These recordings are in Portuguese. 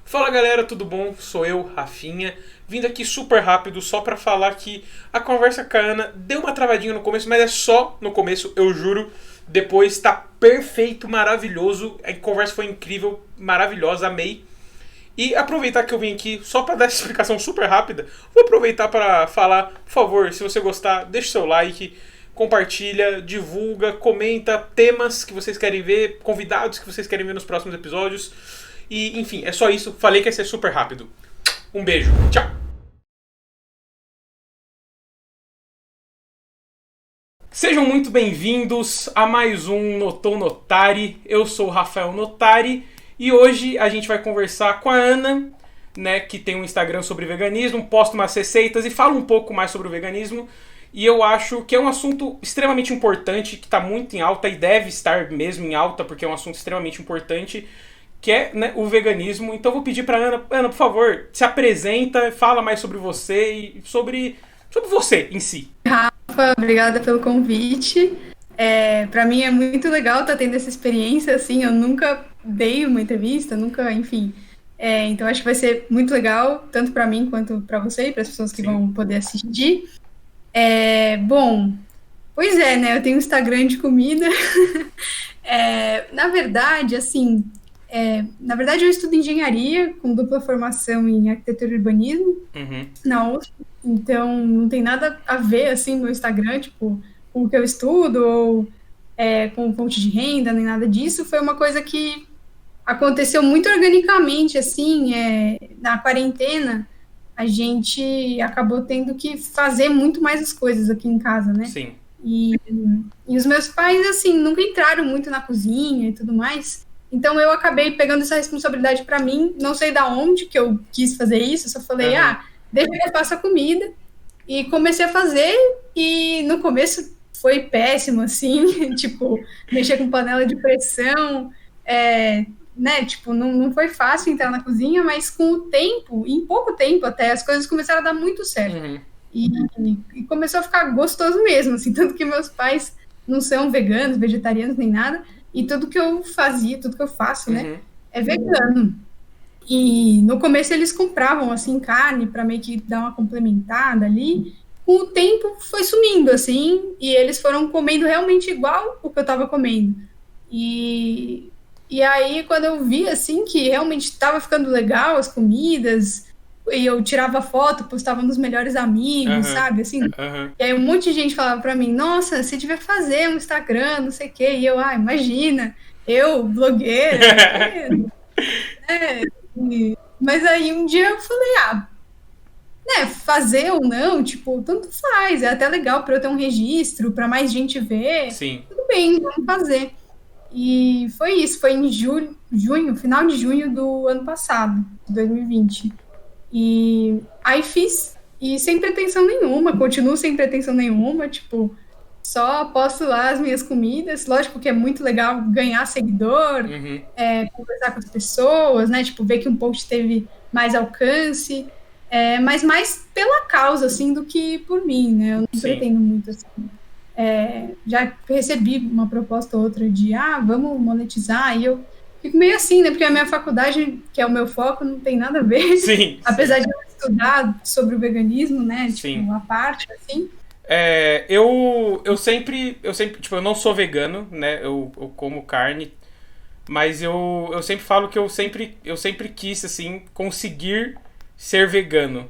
Fala galera, tudo bom? Sou eu, Rafinha, vindo aqui super rápido só pra falar que a conversa com a Ana deu uma travadinha no começo, mas é só no começo, eu juro. Depois tá perfeito, maravilhoso, a conversa foi incrível, maravilhosa, amei. E aproveitar que eu vim aqui só pra dar essa explicação super rápida, vou aproveitar pra falar, por favor, se você gostar, deixa seu like, compartilha, divulga, comenta temas que vocês querem ver, convidados que vocês querem ver nos próximos episódios. E, enfim, é só isso. Falei que ia ser super rápido. Um beijo. Tchau. Sejam muito bem-vindos a mais um Notou Notari. Eu sou o Rafael Notari e hoje a gente vai conversar com a Ana, né, que tem um Instagram sobre veganismo, posta umas receitas e fala um pouco mais sobre o veganismo. E eu acho que é um assunto extremamente importante, que está muito em alta e deve estar mesmo em alta, porque é um assunto extremamente importante, que é, né, o veganismo. Então eu vou pedir para Ana, por favor, se apresenta, fala mais sobre você e sobre você em si. Rafa, obrigada pelo convite. Para mim é muito legal estar tendo essa experiência, assim, eu nunca dei uma entrevista, nunca, enfim. Então acho que vai ser muito legal, tanto para mim quanto para você e para as pessoas que Sim. vão poder assistir. Bom, pois é, né? Eu tenho um Instagram de comida. Na verdade, assim, eu estudo engenharia com dupla formação em arquitetura e urbanismo Uhum. na USP, então não tem nada a ver, assim, meu Instagram, tipo, com o que eu estudo ou com fonte de renda, nem nada disso. Foi uma coisa que aconteceu muito organicamente, assim, na quarentena, a gente acabou tendo que fazer muito mais as coisas aqui em casa, né? Sim. E os meus pais, assim, nunca entraram muito na cozinha e tudo mais. Então eu acabei pegando essa responsabilidade para mim, não sei da onde que eu quis fazer isso, só falei, Uhum. deixa que eu faça a comida. E comecei a fazer, e no começo foi péssimo, assim, tipo, mexer com panela de pressão, né, tipo, não foi fácil entrar na cozinha, mas com o tempo, em pouco tempo até, as coisas começaram a dar muito certo. Uhum. E, e começou a ficar gostoso mesmo, assim, tanto que meus pais não são veganos, vegetarianos, nem nada, e tudo que eu fazia, tudo que eu faço, né, Uhum. é vegano. E no começo eles compravam, assim, carne para meio que dar uma complementada ali. Com o tempo foi sumindo, assim, e eles foram comendo realmente igual o que eu estava comendo. E, e aí, quando eu vi, assim, que realmente estava ficando legal as comidas, e eu tirava foto, postava nos melhores amigos, Uhum. sabe, assim. Uhum. E aí um monte de gente falava para mim, nossa, você devia fazer um Instagram, não sei o quê. E eu, imagina, eu, blogueira, né? Mas aí um dia eu falei, né, fazer ou não, tipo, tanto faz, é até legal para eu ter um registro, para mais gente ver, Sim. tudo bem, vamos fazer. E foi isso, foi em junho, final de junho do ano passado, de 2020. E aí fiz, e sem pretensão nenhuma, continuo sem pretensão nenhuma, tipo, só posto lá as minhas comidas. Lógico que é muito legal ganhar seguidor, Uhum. conversar com as pessoas, né? Tipo, ver que um post teve mais alcance, mas mais pela causa, assim, do que por mim, né? Eu não Sim. pretendo muito, assim. Já recebi uma proposta ou outra de, vamos monetizar, e eu fico meio assim, né? Porque a minha faculdade, que é o meu foco, não tem nada a ver, Sim. apesar de eu estudar sobre o veganismo, né? Sim. Tipo, a parte, assim. Eu sempre, tipo, eu não sou vegano, né? Eu como carne, mas eu sempre falo que eu sempre quis, assim, conseguir ser vegano.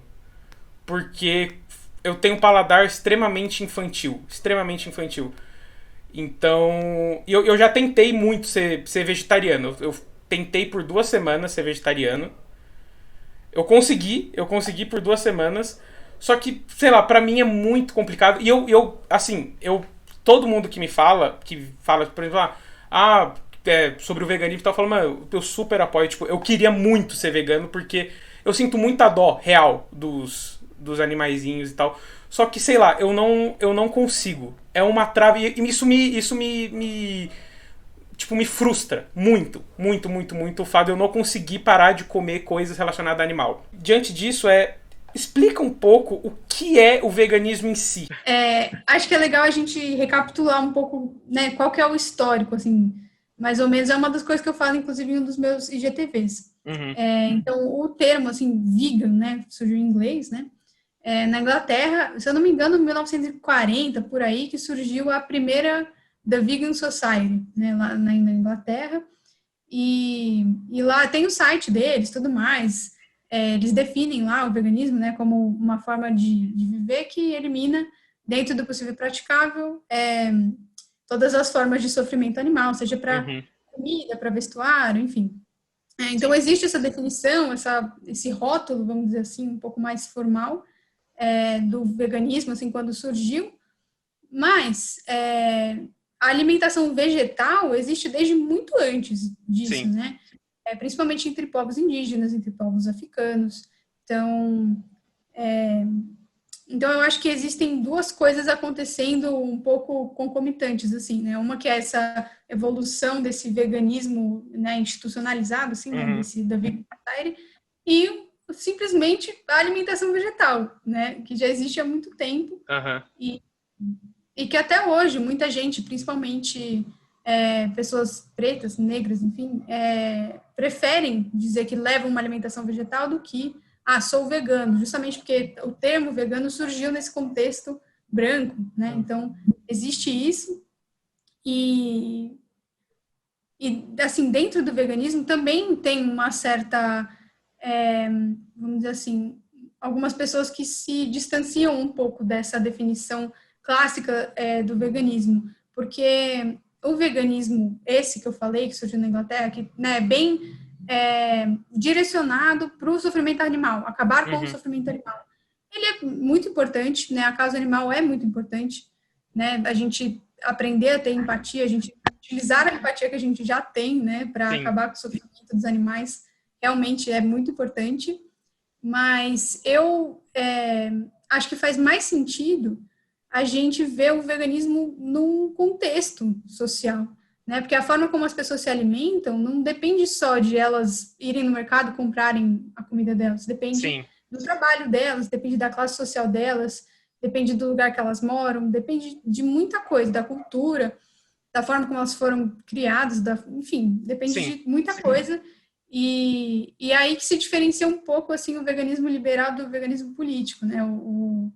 Porque eu tenho um paladar extremamente infantil. Extremamente infantil. Então, eu já tentei muito ser vegetariano. Eu tentei por 2 semanas ser vegetariano. Eu consegui por 2 semanas. Só que, sei lá, pra mim é muito complicado. E assim, todo mundo que fala, por exemplo, sobre o veganismo e tal, fala, mano, eu super apoio. Tipo, eu queria muito ser vegano porque eu sinto muita dó real dos animaizinhos e tal. Só que, sei lá, eu não consigo. É uma trava e isso me tipo, me frustra muito, muito, muito, muito o fato de eu não conseguir parar de comer coisas relacionadas a animal. Diante disso, explica um pouco o que é o veganismo em si. Acho que é legal a gente recapitular um pouco, né, qual que é o histórico, assim, mais ou menos é uma das coisas que eu falo, inclusive, em um dos meus IGTVs. Uhum. Então, o termo, assim, vegan, né, surgiu em inglês, né, na Inglaterra, se eu não me engano, em 1940, por aí, que surgiu a primeira The Vegan Society, né, lá na Inglaterra, e lá tem o site deles, tudo mais, eles definem lá o veganismo, né, como uma forma de viver que elimina, dentro do possível praticável, todas as formas de sofrimento animal, seja para Uhum. comida, para vestuário, enfim. Então, Sim. existe essa definição, esse rótulo, vamos dizer assim, um pouco mais formal, do veganismo, assim, quando surgiu, mas a alimentação vegetal existe desde muito antes disso, Sim. né? Principalmente entre povos indígenas, entre povos africanos. Então, eu acho que existem duas coisas acontecendo um pouco concomitantes, assim, né? Uma que é essa evolução desse veganismo, né, institucionalizado, assim, né, Uhum. da Vegan Society, e simplesmente a alimentação vegetal, né, que já existe há muito tempo Aham. e, e que até hoje muita gente, principalmente pessoas pretas, negras, enfim, preferem dizer que levam uma alimentação vegetal do que sou vegano, justamente porque o termo vegano surgiu nesse contexto branco, né? Então, existe isso e, assim, dentro do veganismo também tem uma certa, vamos dizer assim, algumas pessoas que se distanciam um pouco dessa definição clássica do veganismo, porque o veganismo, esse que eu falei, que surgiu na Inglaterra, que, né, é bem direcionado para o sofrimento animal, acabar com o Uhum. sofrimento animal. Ele é muito importante, né? A causa animal é muito importante, né? A gente aprender a ter empatia, a gente utilizar a empatia que a gente já tem, né, para Sim. acabar com o sofrimento dos animais, realmente é muito importante. Mas eu acho que faz mais sentido a gente ver o veganismo num contexto social, né? Porque a forma como as pessoas se alimentam não depende só de elas irem no mercado comprarem a comida delas, depende Sim. do trabalho delas, depende da classe social delas, depende do lugar que elas moram, depende de muita coisa, da cultura, da forma como elas foram criadas, enfim, depende Sim. de muita coisa. E aí que se diferencia um pouco assim o veganismo liberal do veganismo político, né? O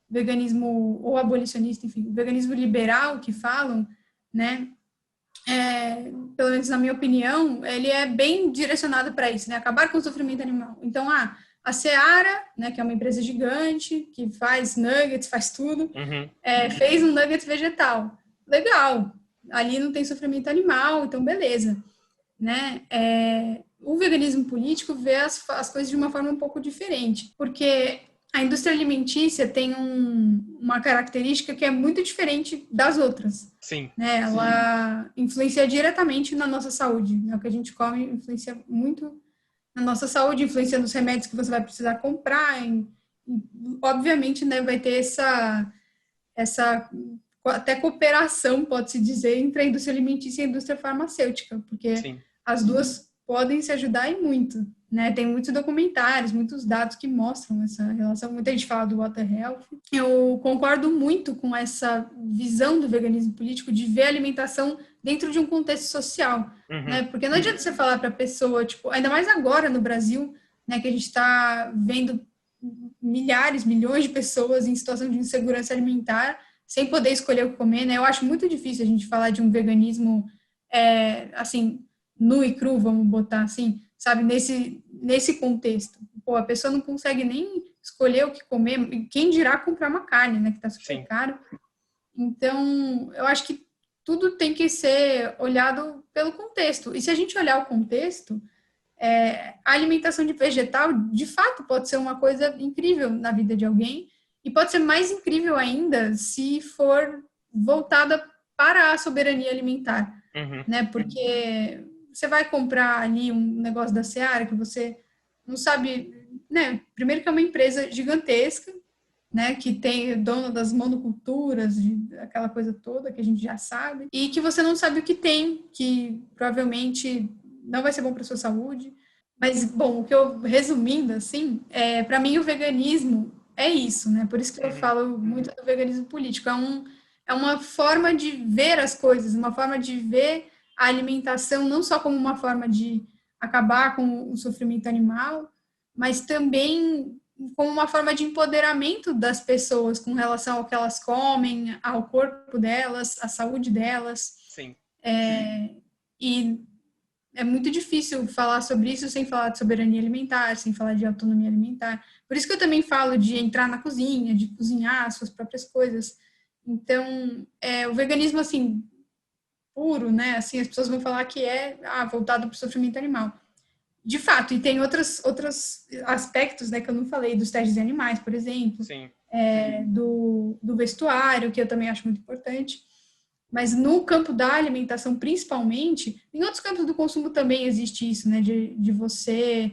veganismo ou abolicionista, enfim, o veganismo liberal que falam, né? Pelo menos na minha opinião, ele é bem direcionado para isso, né? Acabar com o sofrimento animal. Então, a Seara, né, que é uma empresa gigante, que faz nuggets, faz tudo, Uhum. fez um nugget vegetal. Legal, ali não tem sofrimento animal, então beleza. Né? O veganismo político vê as coisas de uma forma um pouco diferente, porque a indústria alimentícia tem uma característica que é muito diferente das outras. Sim. Né? Ela influencia diretamente na nossa saúde. Né? O que a gente come influencia muito na nossa saúde, influencia nos remédios que você vai precisar comprar. Obviamente, né, vai ter essa até cooperação, pode-se dizer, entre a indústria alimentícia e a indústria farmacêutica, porque Sim. as duas podem se ajudar e muito. Né? Tem muitos documentários, muitos dados que mostram essa relação. Muita gente fala do Water Health. Eu concordo muito com essa visão do veganismo político de ver a alimentação dentro de um contexto social. Uhum. Né? Porque não adianta você falar para a pessoa, tipo, ainda mais agora no Brasil, né, que a gente está vendo milhares, milhões de pessoas em situação de insegurança alimentar, sem poder escolher o que comer, né? Eu acho muito difícil a gente falar de um veganismo, assim, nu e cru, vamos botar assim, sabe? Nesse contexto. Pô, a pessoa não consegue nem escolher o que comer, quem dirá comprar uma carne, né? Que tá super Sim. caro. Então, eu acho que tudo tem que ser olhado pelo contexto. E se a gente olhar o contexto, a alimentação de vegetal, de fato, pode ser uma coisa incrível na vida de alguém, e pode ser mais incrível ainda se for voltada para a soberania alimentar, Uhum. né? Porque você vai comprar ali um negócio da Seara que você não sabe, né? Primeiro que é uma empresa gigantesca, né? Que tem dono das monoculturas, aquela coisa toda que a gente já sabe, e que você não sabe o que tem, que provavelmente não vai ser bom para sua saúde. Mas, bom, o que eu, resumindo, assim, para mim o veganismo é isso, né? Por isso que eu Uhum. falo muito do veganismo político. É uma forma de ver as coisas, uma forma de ver a alimentação não só como uma forma de acabar com o sofrimento animal, mas também como uma forma de empoderamento das pessoas com relação ao que elas comem, ao corpo delas, à saúde delas. Sim. E é muito difícil falar sobre isso sem falar de soberania alimentar, sem falar de autonomia alimentar. Por isso que eu também falo de entrar na cozinha, de cozinhar as suas próprias coisas. Então, o veganismo, assim, puro, né? Assim, as pessoas vão falar que é voltado para o sofrimento animal. De fato, e tem outros aspectos, né, que eu não falei, dos testes de animais, por exemplo, Sim. Do vestuário, que eu também acho muito importante. Mas no campo da alimentação, principalmente, em outros campos do consumo também existe isso, né? De você,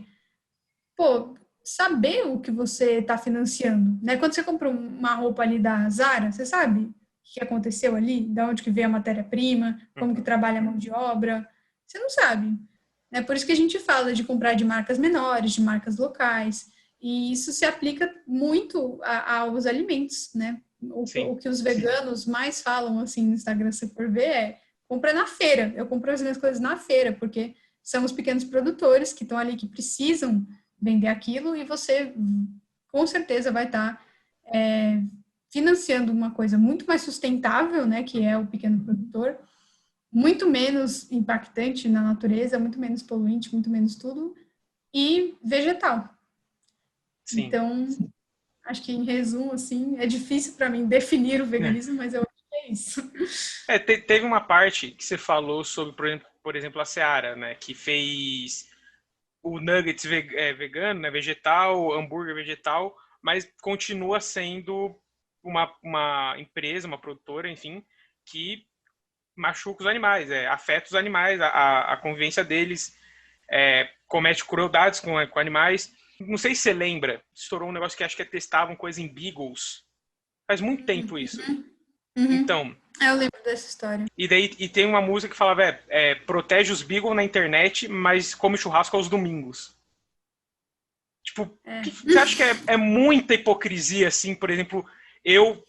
saber o que você está financiando, né? Quando você compra uma roupa ali da Zara, você sabe o que aconteceu ali? De onde que veio a matéria-prima? Como que trabalha a mão de obra? Você não sabe. É por isso que a gente fala de comprar de marcas menores, de marcas locais. E isso se aplica muito aos alimentos, né? O que os veganos mais falam, assim, no Instagram, se for ver, compra na feira. Eu compro as minhas coisas na feira, porque são os pequenos produtores que estão ali, que precisam vender aquilo, e você, com certeza, vai estar financiando uma coisa muito mais sustentável, né, que é o pequeno produtor, muito menos impactante na natureza, muito menos poluente, muito menos tudo, e vegetal. Sim. Então, acho que, em resumo, assim, é difícil para mim definir o veganismo, mas eu acho que é isso. Teve uma parte que você falou sobre, por exemplo, a Seara, né? Que fez o nuggets vegano, né, vegetal, hambúrguer vegetal, mas continua sendo uma empresa, uma produtora, enfim, que machuca os animais, afeta os animais, a convivência deles, comete crueldades com animais. Não sei se você lembra, estourou um negócio que acho que testavam coisa em beagles. Faz muito tempo isso. Então, eu lembro dessa história. E tem uma música que falava, protege os beagles na internet, mas come churrasco aos domingos. Tipo, você acha que é muita hipocrisia, assim, por exemplo, eu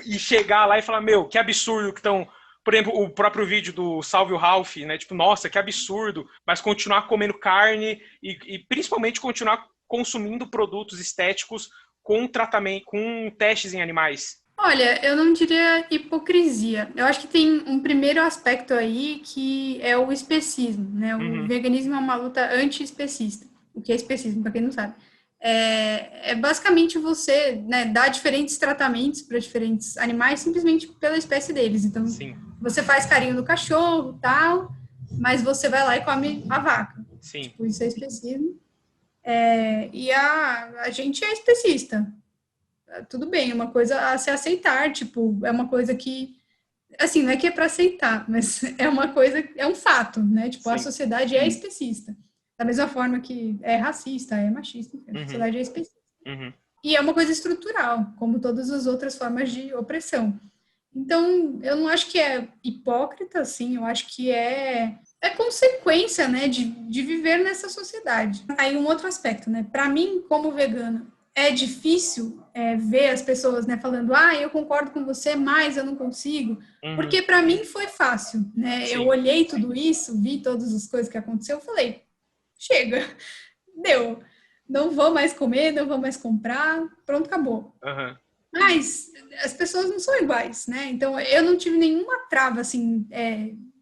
ir chegar lá e falar, meu, que absurdo que estão... Por exemplo, o próprio vídeo do Salve o Ralph, né? Tipo, nossa, que absurdo, mas continuar comendo carne e principalmente continuar consumindo produtos estéticos com tratamento, com testes em animais. Olha, eu não diria hipocrisia. Eu acho que tem um primeiro aspecto aí que é o especismo, né? O veganismo é uma luta anti-especista. O que é especismo, para quem não sabe? É basicamente você, né, dar diferentes tratamentos para diferentes animais simplesmente pela espécie deles. Então, Sim. Você faz carinho no cachorro, tal, mas você vai lá e come a vaca. Sim. Tipo, isso é especismo. E a gente é especista. Tudo bem, é uma coisa a se aceitar, tipo, é uma coisa que, assim, não é que é para aceitar, mas é uma coisa, é um fato, né? Tipo, a sociedade é especista. Da mesma forma que é racista, é machista, a sociedade é especista. E é uma coisa estrutural, como todas as outras formas de opressão. Então, eu não acho que é hipócrita, assim, eu acho que é consequência, né, de viver nessa sociedade. Aí um outro aspecto, né, para mim, como vegana, é difícil ver as pessoas, né, falando, eu concordo com você, mas eu não consigo, porque para mim foi fácil, né, eu olhei tudo isso, vi todas as coisas que aconteceu, eu falei, chega, deu, não vou mais comer, não vou mais comprar, pronto, acabou. Mas as pessoas não são iguais, né? Então eu não tive nenhuma trava assim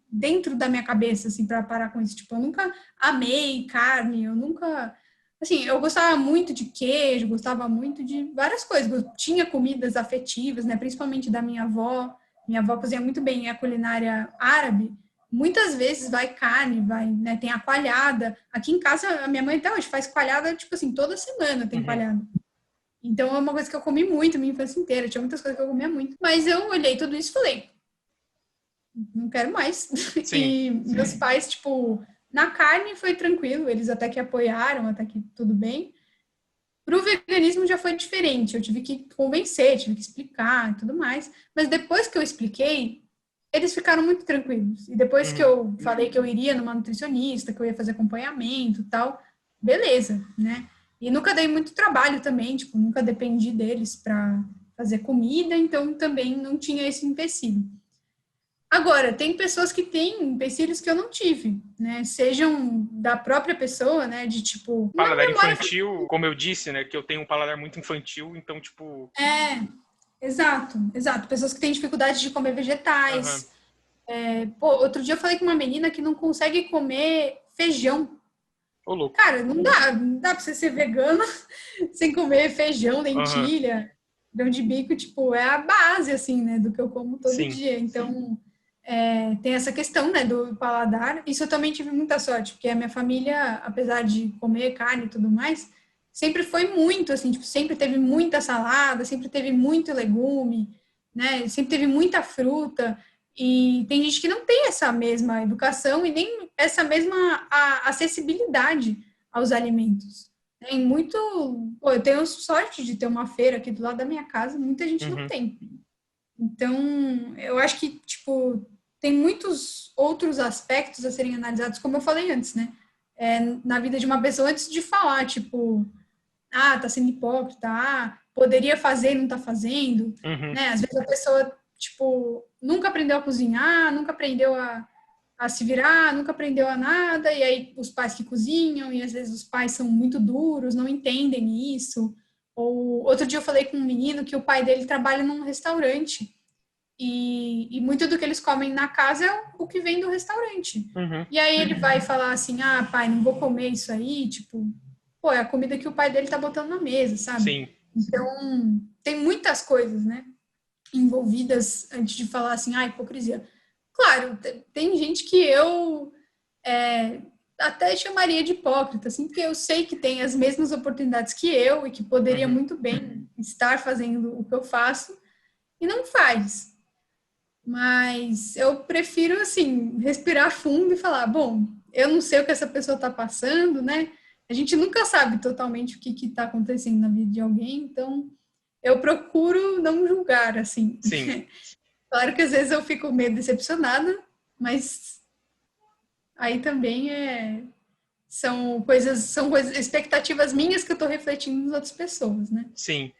dentro da minha cabeça assim para parar com isso. Tipo, eu nunca amei carne, eu nunca, assim, eu gostava muito de queijo, gostava muito de várias coisas. Eu tinha comidas afetivas, né? Principalmente da minha avó. Minha avó cozinha muito bem a culinária árabe. Muitas vezes vai carne, né? Tem a coalhada. Aqui em casa a minha mãe até hoje faz coalhada tipo assim toda semana tem coalhada. Então, é uma coisa que eu comi muito minha infância inteira. Tinha muitas coisas que eu comia muito. Mas eu olhei tudo isso e falei, não quero mais. E meus pais, tipo, na carne foi tranquilo. Eles até que apoiaram, até que tudo bem. Pro veganismo já foi diferente. Eu tive que convencer, tive que explicar e tudo mais. Mas depois que eu expliquei, eles ficaram muito tranquilos. E depois que eu falei que eu iria numa nutricionista, que eu ia fazer acompanhamento e tal, beleza, né? E nunca dei muito trabalho também, tipo, nunca dependi deles para fazer comida, então também não tinha esse empecilho. Agora, tem pessoas que têm empecilhos que eu não tive, né? Sejam da própria pessoa, né? De tipo, uma Paladar memória. infantil, como eu disse, né? Que eu tenho um paladar muito infantil, então, tipo. É, exato, exato. Pessoas que têm dificuldade de comer Aham. vegetais. Pô, outro dia eu falei com uma menina que não consegue comer feijão. Ô, louco. Cara, não dá pra você ser vegano sem comer feijão, Aham. lentilha, grão de bico, tipo, é a base, assim, né, do que eu como todo Sim. dia. Então, tem essa questão, né, do paladar. Isso eu também tive muita sorte, porque a minha família, apesar de comer carne e tudo mais, sempre foi muito, assim, tipo, sempre teve muita salada, sempre teve muito legume, né, sempre teve muita fruta. E tem gente que não tem essa mesma educação e nem essa mesma acessibilidade aos alimentos. Tem muito. Pô, eu tenho sorte de ter uma feira aqui do lado da minha casa, muita gente não Uhum. tem. Então, eu acho que, tipo, tem muitos outros aspectos a serem analisados, como eu falei antes, né? Na vida de uma pessoa antes de falar, tipo, tá sendo hipócrita, poderia fazer e não tá fazendo, Uhum. né? Às vezes a pessoa, tipo, nunca aprendeu a cozinhar, nunca aprendeu a se virar, nunca aprendeu a nada, e aí os pais que cozinham, e às vezes os pais são muito duros, não entendem isso. Ou outro dia eu falei com um menino que o pai dele trabalha num restaurante, e muito do que eles comem na casa é o que vem do restaurante. Uhum. E aí ele vai falar assim, pai, não vou comer isso aí, tipo, pô, é a comida que o pai dele tá botando na mesa, sabe? Sim. Então, tem muitas coisas, né, envolvidas antes de falar assim, hipocrisia. Claro, tem gente que eu até chamaria de hipócrita, assim, porque eu sei que tem as mesmas oportunidades que eu e que poderia Uhum. muito bem estar fazendo o que eu faço e não faz. Mas eu prefiro, assim, respirar fundo e falar, bom, eu não sei o que essa pessoa está passando, né? A gente nunca sabe totalmente o que está acontecendo na vida de alguém, então eu procuro não julgar, assim. Sim. Claro que às vezes eu fico meio decepcionada, mas aí também são coisas, expectativas minhas que eu estou refletindo nas outras pessoas, né? Sim.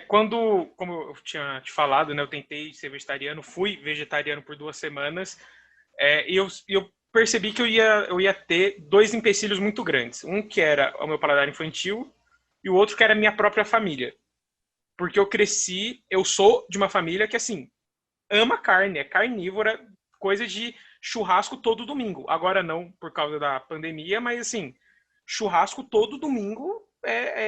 Como eu tinha te falado, né, eu tentei ser vegetariano, fui vegetariano por 2 semanas, e eu percebi que eu ia ter dois empecilhos muito grandes. Um que era o meu paladar infantil e o outro que era a minha própria família. Porque eu sou de uma família que, assim, ama carne, é carnívora, coisa de churrasco todo domingo. Agora não por causa da pandemia, mas assim, churrasco todo domingo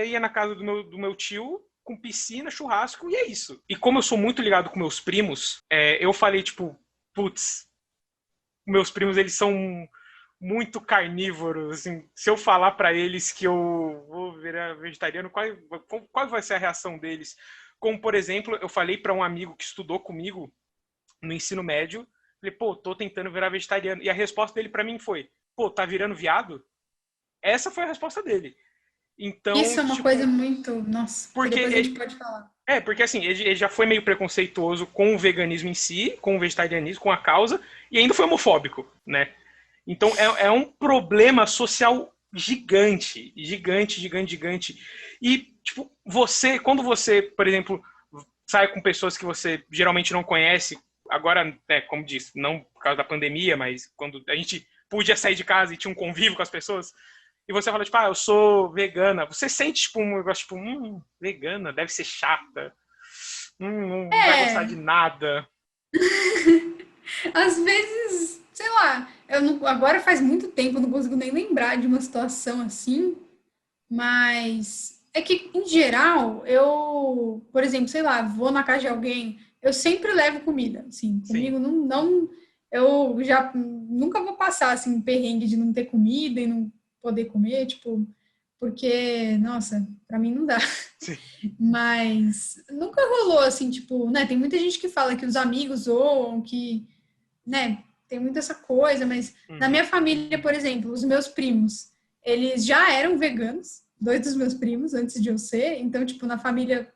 ia na casa do meu tio com piscina, churrasco e é isso. E como eu sou muito ligado com meus primos, eu falei tipo, putz, meus primos eles são muito carnívoros, assim, se eu falar para eles que eu vou virar vegetariano, qual vai ser a reação deles? Como, por exemplo, eu falei para um amigo que estudou comigo no ensino médio. Falei, pô, tô tentando virar vegetariano. E a resposta dele para mim foi, pô, tá virando viado? Essa foi a resposta dele. Então, Isso é uma coisa tipo, muito, nossa, que porque depois a gente ele, pode falar. porque assim, ele já foi meio preconceituoso com o veganismo em si, com o vegetarianismo, com a causa, e ainda foi homofóbico, né? Então é um problema social gigante, gigante, gigante, gigante. E, tipo, quando você, por exemplo, sai com pessoas que você geralmente não conhece, agora, como disse, não por causa da pandemia, mas quando a gente podia sair de casa e tinha um convívio com as pessoas, e você fala, tipo, eu sou vegana, você sente, tipo, um negócio, tipo, vegana, deve ser chata, não vai gostar de É, nada. às vezes, sei lá, eu não, agora faz muito tempo, eu não consigo nem lembrar de uma situação assim, mas é que, em geral, eu, por exemplo, sei lá, vou na casa de alguém, eu sempre levo comida, assim, Sim, comigo eu já nunca vou passar, assim, um perrengue de não ter comida e não poder comer, tipo, porque, nossa, pra mim não dá. sim. Mas nunca rolou, assim, tipo, né, tem muita gente que fala que os amigos zoam, que, né, tem muita essa coisa, mas na Uhum. minha família, por exemplo, os meus primos, eles já eram veganos, dois dos meus primos, antes de eu ser, então, tipo, na família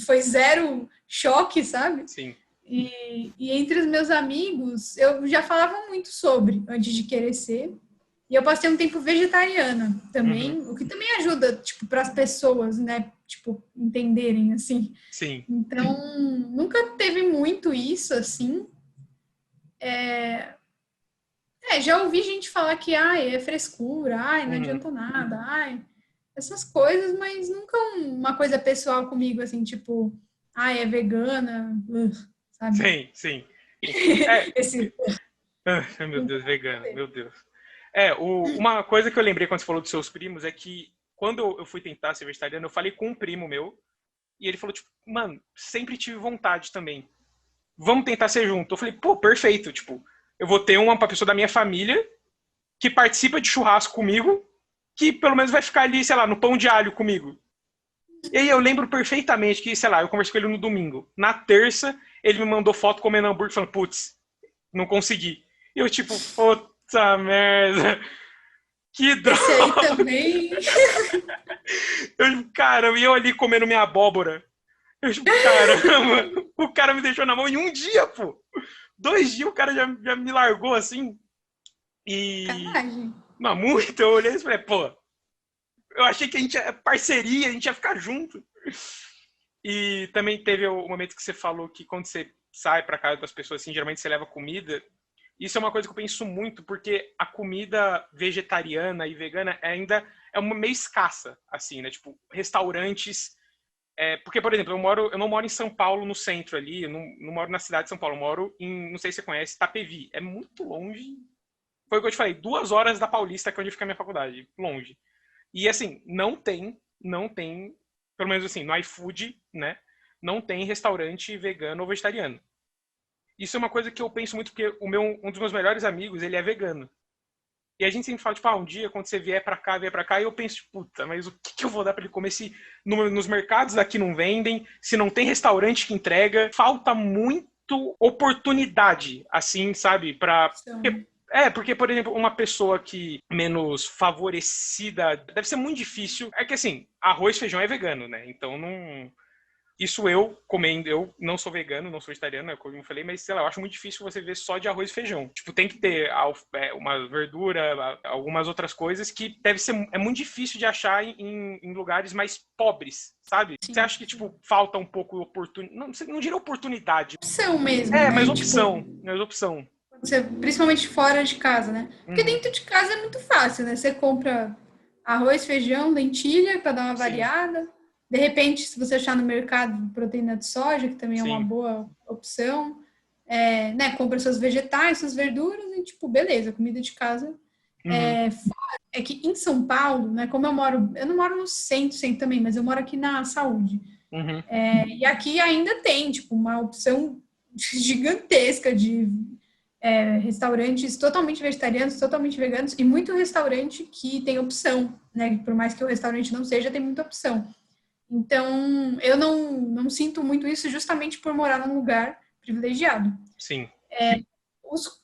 foi zero choque, sabe? Sim. E entre os meus amigos, eu já falava muito sobre, antes de querer ser, e eu passei um tempo vegetariana Uhum. também, o que também ajuda, tipo, para as pessoas, né, tipo, entenderem, assim. Sim. Então, nunca teve muito isso, assim, Já ouvi gente falar que, ai, é frescura, ai, não Uhum. adianta nada, ai, essas coisas, mas nunca uma coisa pessoal comigo, assim, tipo, ai, é vegana, sabe? Sim, sim. É, Esse, meu nunca Deus, vegano, teve. meu Deus. Uma coisa que eu lembrei quando você falou dos seus primos é que quando eu fui tentar ser vegetariano, eu falei com um primo meu e ele falou, tipo, mano, sempre tive vontade também. Vamos tentar ser junto. Eu falei, pô, perfeito, tipo, eu vou ter uma pessoa da minha família que participa de churrasco comigo, que pelo menos vai ficar ali, sei lá, no pão de alho comigo. E aí eu lembro perfeitamente que, sei lá, eu conversei com ele no domingo. Na terça, ele me mandou foto comendo hambúrguer, falando, putz, não consegui. E eu, tipo, puta merda, que Esse aí droga. também. Caramba, e eu ali comendo minha abóbora. Eu, tipo, caramba, o cara me deixou na mão em um dia, pô. 2 dias o cara já me largou assim. E. Sacanagem. Não, muito. Eu olhei e falei, pô, eu achei que a gente é parceria, a gente ia ficar junto. E também teve o momento que você falou que quando você sai pra casa das pessoas, assim, geralmente você leva comida. Isso é uma coisa que eu penso muito, porque a comida vegetariana e vegana ainda é uma meio escassa, assim, né? Tipo, restaurantes. Porque, por exemplo, eu não moro em São Paulo, no centro ali, eu não moro na cidade de São Paulo, eu moro em, não sei se você conhece, Itapevi. É muito longe. Foi o que eu te falei, 2 horas da Paulista, que é onde fica a minha faculdade, longe. E assim, não tem, pelo menos assim, no iFood, né? Não tem restaurante vegano ou vegetariano. Isso é uma coisa que eu penso muito, porque um dos meus melhores amigos, ele é vegano. E a gente sempre fala, tipo, um dia, quando você vier pra cá, e eu penso, tipo, puta, mas o que eu vou dar pra ele comer se nos mercados daqui não vendem, se não tem restaurante que entrega? Falta muito oportunidade, assim, sabe? São. Porque, por exemplo, uma pessoa que menos favorecida deve ser muito difícil. É que assim, arroz e feijão é vegano, né? Então não. Isso eu comendo, eu não sou vegano, não sou vegetariano, como eu falei, mas sei lá, eu acho muito difícil você ver só de arroz e feijão. Tipo, tem que ter uma verdura, algumas outras coisas que deve ser é muito difícil de achar em lugares mais pobres, sabe? Você Sim. acha que tipo falta um pouco oportunidade, não diria oportunidade, Opção mesmo, mas né? Tipo, opção, mas opção. você, principalmente fora de casa, né? Porque Uhum, dentro de casa é muito fácil, né? Você compra arroz, feijão, lentilha para dar uma sim, variada. De repente, se você achar no mercado proteína de soja, que também é uma sim. boa opção, né? Compra seus vegetais, suas verduras e, tipo, beleza, comida de casa. Uhum, É que em São Paulo, né? Como eu não moro no centro também, mas eu moro aqui na Saúde. uhum, E aqui ainda tem, tipo, uma opção gigantesca de restaurantes totalmente vegetarianos, totalmente veganos, e muito restaurante que tem opção, né? Por mais que o restaurante não seja, tem muita opção. Então, eu não sinto muito isso justamente por morar num lugar privilegiado. sim.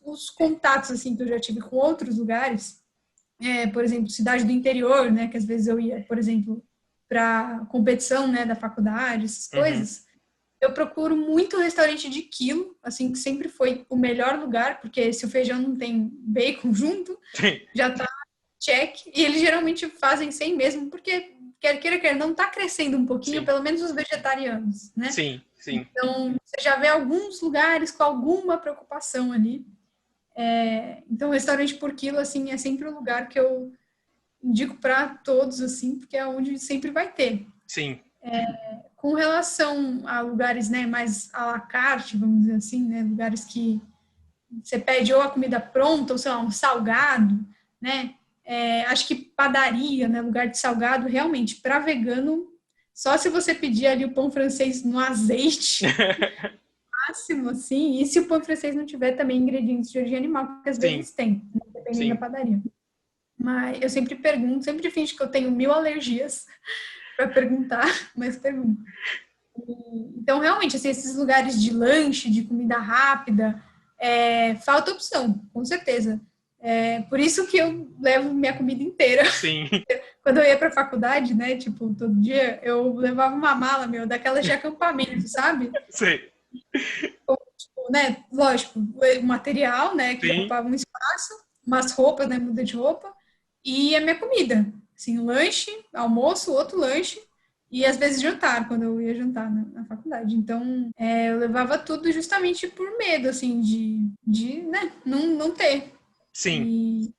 Os contatos, assim, que eu já tive com outros lugares, por exemplo, cidade do interior, né? Que às vezes eu ia, por exemplo, para competição, né, da faculdade, essas Uhum. coisas, eu procuro muito restaurante de quilo, assim, que sempre foi o melhor lugar, porque se o feijão não tem bacon junto, Sim, já tá check. E eles geralmente fazem sem mesmo, porque quer queira, quer não, tá crescendo um pouquinho, sim, pelo menos os vegetarianos, né? sim, sim, Então, você já vê alguns lugares com alguma preocupação ali. Então, restaurante por quilo, assim, é sempre o lugar que eu indico para todos, assim, porque é onde sempre vai ter. sim, Com relação a lugares, né, mais à la carte, vamos dizer assim, né, lugares que você pede ou a comida pronta, ou sei lá, um salgado, né, acho que padaria, né, lugar de salgado, realmente, para vegano, só se você pedir ali o pão francês no azeite, máximo, assim, e se o pão francês não tiver também ingredientes de origem animal, porque às sim, vezes tem, né, dependendo da sim, padaria. Mas eu sempre pergunto, sempre finge que eu tenho 1000 alergias para perguntar, mas pergunto. Então, realmente, assim, esses lugares de lanche, de comida rápida, falta opção, com certeza. Por isso que eu levo minha comida inteira. sim, Quando eu ia para a faculdade, né, tipo, todo dia, eu levava uma mala, meu, daquelas de acampamento, sabe? sim, Tipo, né, lógico, o material, né, que sim, ocupava um espaço, umas roupas, né, muda de roupa, e a minha comida. Assim, um lanche, almoço, outro lanche, E às vezes jantar, quando eu ia jantar na faculdade. Então, eu levava tudo justamente por medo, assim, de né, não ter. Sim.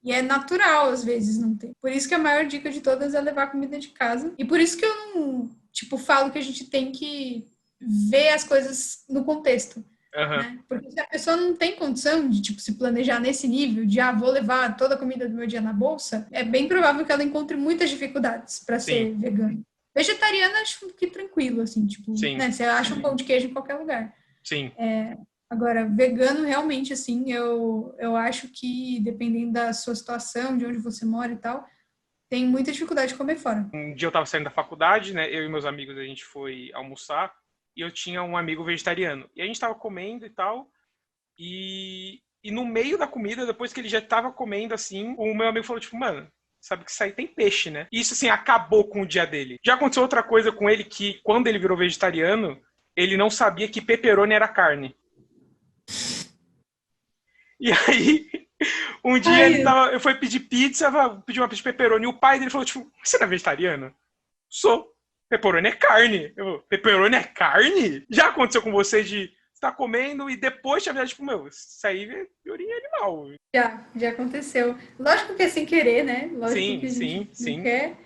E é natural, às vezes, não ter. Por isso que a maior dica de todas é levar comida de casa. E por isso que eu não, tipo, falo que a gente tem que ver as coisas no contexto, Aham. né? Porque se a pessoa não tem condição de, tipo, se planejar nesse nível, de, vou levar toda a comida do meu dia na bolsa, é bem provável que ela encontre muitas dificuldades para Sim. ser vegana. Vegetariana, acho que tranquilo, assim, tipo, Sim. né? Você acha um pão de queijo em qualquer lugar. Sim. Agora, vegano, realmente, assim, eu acho que, dependendo da sua situação, de onde você mora e tal, tem muita dificuldade de comer fora. Um dia eu tava saindo da faculdade, né? Eu e meus amigos, a gente foi almoçar e eu tinha um amigo vegetariano. E a gente tava comendo e tal. E no meio da comida, depois que ele já tava comendo assim, o meu amigo falou, tipo, mano, sabe que isso aí tem peixe, né? E isso, assim, acabou com o dia dele. Já aconteceu outra coisa com ele que, quando ele virou vegetariano, ele não sabia que pepperoni era carne. E aí, um dia Ai, eu fui pedir pizza, pedi uma pizza de pepperoni, e o pai dele falou, tipo, você não é vegetariano? Sou. Pepperoni é carne. Pepperoni é carne? Já aconteceu com você de estar comendo e depois te avisar, tipo, meu, isso aí é origem animal. já aconteceu. Lógico que é sem querer, né? Lógico Sim, que a gente sim, não sim. quer,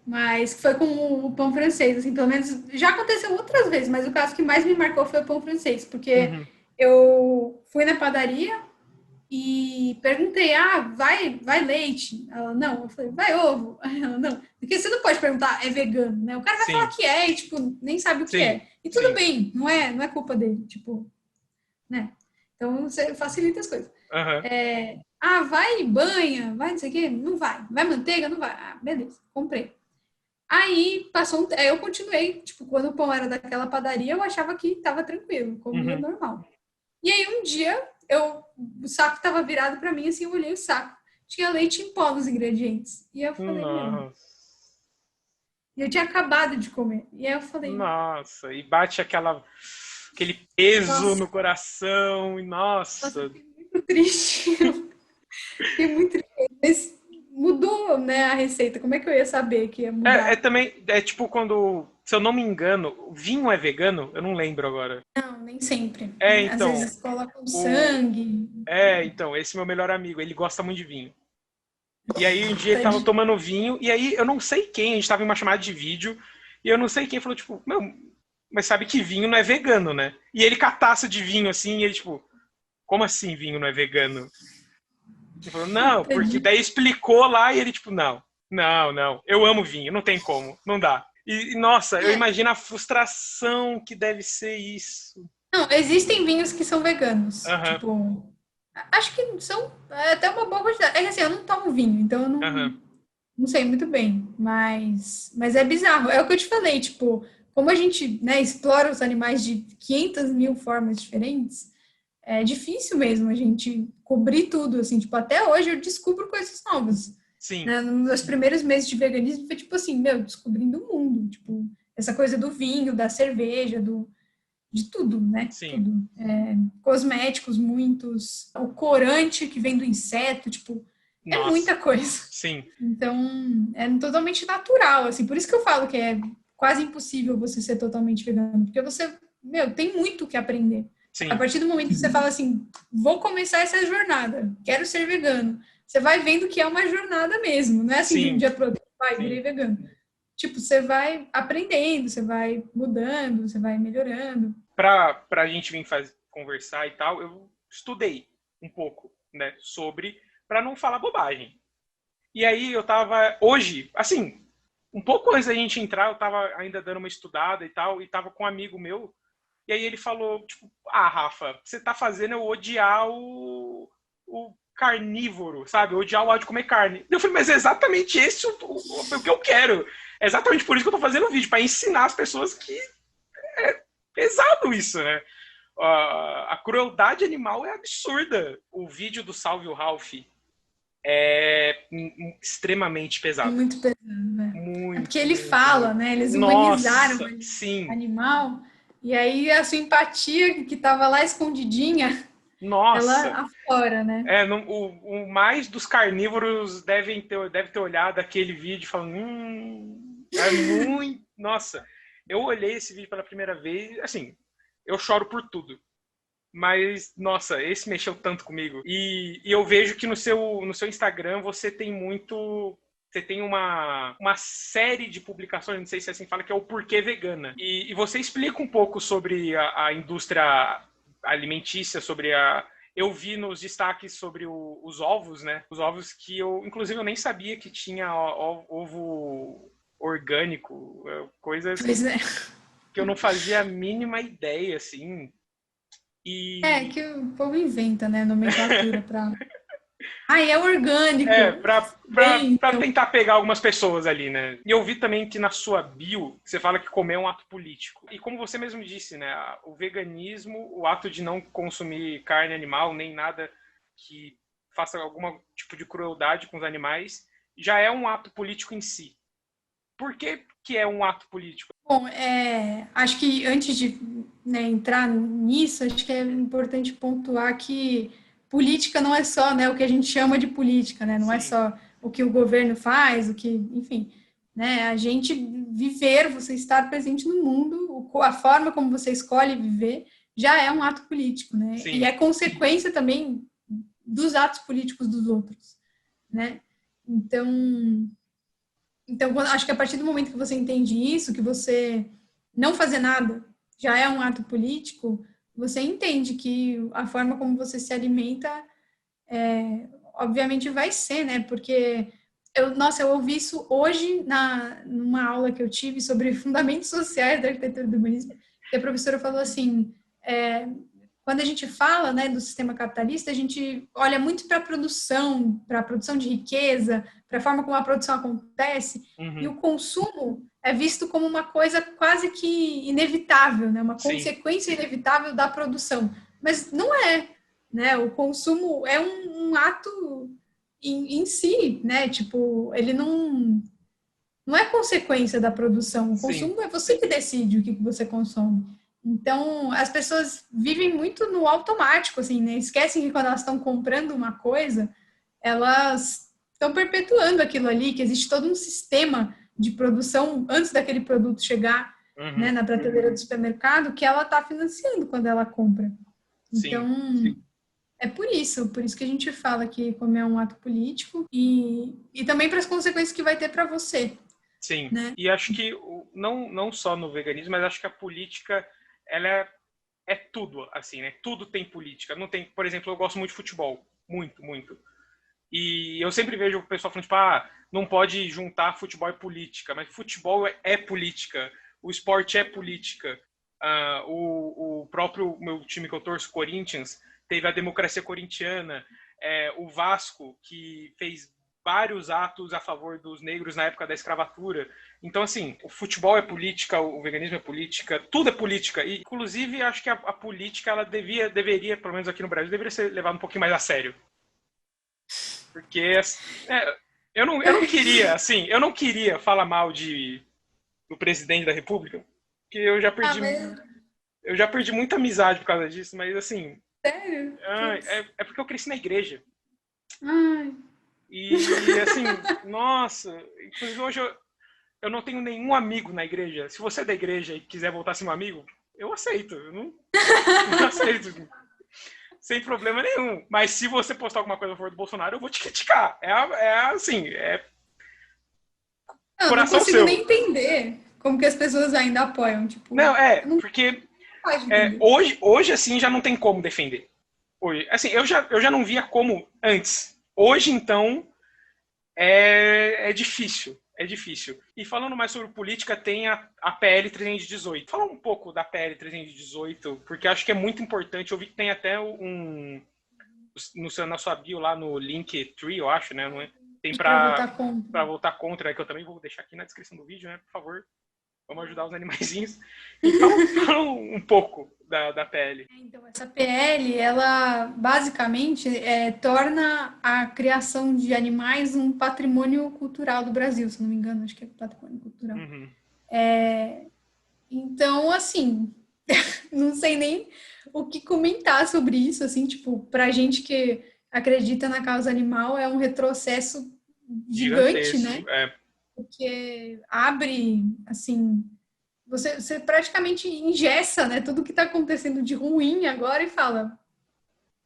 mas foi com o pão francês, assim, pelo menos já aconteceu outras vezes, mas o caso que mais me marcou foi o pão francês, porque Uhum. eu fui na padaria e perguntei, vai leite? Ela, não. Eu falei, vai ovo? Ela, não. Porque você não pode perguntar, é vegano, né? O cara vai falar Sim, que é e, tipo, nem sabe o que sim, é. E tudo sim. bem, não é culpa dele, tipo, né? Então, você facilita as coisas. Aham. Vai banha, vai não sei o quê? Não vai. Vai manteiga? Não vai. Beleza, comprei. Aí, aí eu continuei, tipo, quando o pão era daquela padaria, eu achava que tava tranquilo, comia Uhum. normal. E aí um dia o saco estava virado para mim, assim, eu olhei o saco. Tinha leite em pó nos ingredientes. E eu falei, meu. Nossa. E eu tinha acabado de comer. E aí eu falei, Nossa. E bate aquele peso nossa, no coração. E nossa, eu nossa. fiquei muito triste. Fiquei muito triste. Mas mudou, né, a receita. Como é que eu ia saber que ia É mudar? também, é tipo quando, se eu não me engano, vinho é vegano? Eu não lembro agora. Não, nem sempre. É, Às então, vezes colocam o, sangue. então, esse meu melhor amigo, ele gosta muito de vinho. E aí um dia ele tava Tadinho. tomando vinho, e aí eu não sei quem, a gente tava em uma chamada de vídeo, e eu não sei quem falou, tipo, meu, mas sabe que vinho não é vegano, né? E ele com a taça de vinho assim, e ele, tipo, como assim vinho não é vegano? Ele falou, não, porque Tadinho. daí explicou lá e ele, tipo, não, eu amo vinho, não tem como, não dá. E nossa, eu imagino a frustração que deve ser isso. Não, existem vinhos que são veganos. Aham, Tipo, acho que são até uma boa quantidade. É que assim, eu não tomo vinho, então eu aham, não sei muito bem. Mas é bizarro. É o que eu te falei, tipo, como a gente, né, explora os animais de 500 mil formas diferentes, é difícil mesmo a gente cobrir tudo, assim. Tipo, até hoje eu descubro coisas novas. sim, Né? Nos meus primeiros meses de veganismo foi tipo assim, meu, descobrindo o mundo. Tipo, essa coisa do vinho, da cerveja, de tudo, né? sim, Tudo. Cosméticos, muitos. O corante que vem do inseto, tipo, é nossa, muita coisa. sim, Então, é totalmente natural, assim. Por isso que eu falo que é quase impossível você ser totalmente vegano, porque você, meu, tem muito o que aprender. A sim, partir do momento que você fala assim, vou começar essa jornada, quero ser vegano, você vai vendo que é uma jornada mesmo, não é assim de um sim, dia para outro, vai, sim. virei vegano. Tipo, você vai aprendendo, você vai mudando, você vai melhorando. Pra gente vir conversar e tal, eu estudei um pouco, né, sobre, pra não falar bobagem. E aí eu tava, hoje, assim, um pouco antes da gente entrar, eu tava ainda dando uma estudada e tal, e tava com um amigo meu, e aí ele falou, tipo, Rafa, o que você tá fazendo é eu odiar o carnívoro, sabe? Odiar o ato de comer carne. Eu falei, mas é exatamente esse o que eu quero. É exatamente por isso que eu tô fazendo o vídeo, pra ensinar as pessoas que é pesado isso, né? A crueldade animal é absurda. O vídeo do Salve o Ralph é extremamente É pesado. muito pesado, né? É porque Muito, ele muito, fala, muito. né? Eles humanizaram Nossa, o sim. animal, e aí a sua empatia que estava lá escondidinha, Nossa. ela aflora, né? O mais dos carnívoros deve ter olhado aquele vídeo e falando, é muito Nossa, eu olhei esse vídeo pela primeira vez, assim, eu choro por tudo. Mas, nossa, esse mexeu tanto comigo. E eu vejo que no seu Instagram você tem muito. Você tem uma série de publicações, não sei se assim fala, que é o Porquê Vegana. E você explica um pouco sobre a indústria alimentícia, sobre a. Eu vi nos destaques sobre os ovos, né? Os ovos que inclusive, eu nem sabia que tinha ovo orgânico, coisas Pois é. que eu não fazia a mínima ideia, assim. É, E que o povo inventa, né, nomenclatura pra... Ah, é orgânico. pra Inventam. tentar pegar algumas pessoas ali, né? E eu vi também que na sua bio você fala que comer é um ato político. E como você mesmo disse, né? O veganismo, o ato de não consumir carne animal, nem nada que faça algum tipo de crueldade com os animais, já é um ato político em si. Por que é um ato político? Bom, acho que antes de, né, entrar nisso, acho que é importante pontuar que política não é só, né, o que a gente chama de política, né, não é Sim, só o que o governo faz, o que, enfim, né, a gente viver, você estar presente no mundo, a forma como você escolhe viver, já é um ato político, né, e sim, é consequência também dos atos políticos dos outros, né. Então, acho que a partir do momento que você entende isso, que você não fazer nada já é um ato político, você entende que a forma como você se alimenta, obviamente, vai ser, né? Porque eu ouvi isso hoje numa aula que eu tive sobre fundamentos sociais da arquitetura do urbanismo, que a professora falou assim, quando a gente fala, né, do sistema capitalista, a gente olha muito para a produção de riqueza, para a forma como a produção acontece, e uhum, o consumo é visto como uma coisa quase que inevitável, né, uma sim, consequência inevitável da produção. Mas não é, né? O consumo é um ato em si, né? Tipo, ele não é consequência da produção. O sim, consumo é você que decide o que você consome. Então, as pessoas vivem muito no automático, assim, né? Esquecem que quando elas estão comprando uma coisa, elas estão perpetuando aquilo ali, que existe todo um sistema de produção antes daquele produto chegar, né, uhum, na prateleira do supermercado, que ela está financiando quando ela compra. sim. Então, é por isso que a gente fala que comer é um ato político e também para as consequências que vai ter para você, Sim, né? e acho que não só no veganismo, mas acho que a política ela é tudo, assim, né? Tudo tem política. Não tem, por exemplo, eu gosto muito de futebol, muito, muito. E eu sempre vejo o pessoal falando, tipo, não pode juntar futebol e política, mas futebol é política, o esporte é política. O próprio meu time que eu torço, Corinthians, teve a democracia corintiana, o Vasco, que fez vários atos a favor dos negros na época da escravatura. Então, assim, o futebol é política, o veganismo é política, tudo é política. E, inclusive, acho que a política, ela deveria, pelo menos aqui no Brasil, deveria ser levada um pouquinho mais a sério. Porque eu não queria, assim, eu não queria falar mal do presidente da República, porque Ah, mas eu já perdi muita amizade por causa disso, mas assim, sério? Putz. é porque eu cresci na igreja. Ai, E assim, nossa, inclusive hoje eu não tenho nenhum amigo na igreja. Se você é da igreja e quiser voltar a ser meu amigo, eu aceito. Eu não aceito. Sem problema nenhum. Mas se você postar alguma coisa a favor do Bolsonaro, eu vou te criticar. Assim, eu não coração consigo seu. nem entender como que as pessoas ainda apoiam, tipo, Não, não porque pode entender. hoje assim já não tem como defender. Hoje, assim, eu já não via como antes. Hoje, então, é difícil. É difícil. E falando mais sobre política, tem a PL 318. Fala um pouco da PL 318, porque acho que é muito importante. Eu vi que tem até na sua bio lá no Linktree, eu acho, né? Não é? Tem Para para votar contra. votar contra, que eu também vou deixar aqui na descrição do vídeo, né? Por favor, vamos ajudar os animaizinhos. E fala um pouco da PL. Então, essa PL, ela basicamente torna a criação de animais um patrimônio cultural do Brasil, se não me engano, acho que é patrimônio cultural. Uhum. Então, assim, não sei nem o que comentar sobre isso, assim, tipo, pra gente que acredita na causa animal, é um retrocesso gigante, Gigantesco. né? porque abre, assim, você praticamente engessa, né, tudo que está acontecendo de ruim agora e fala,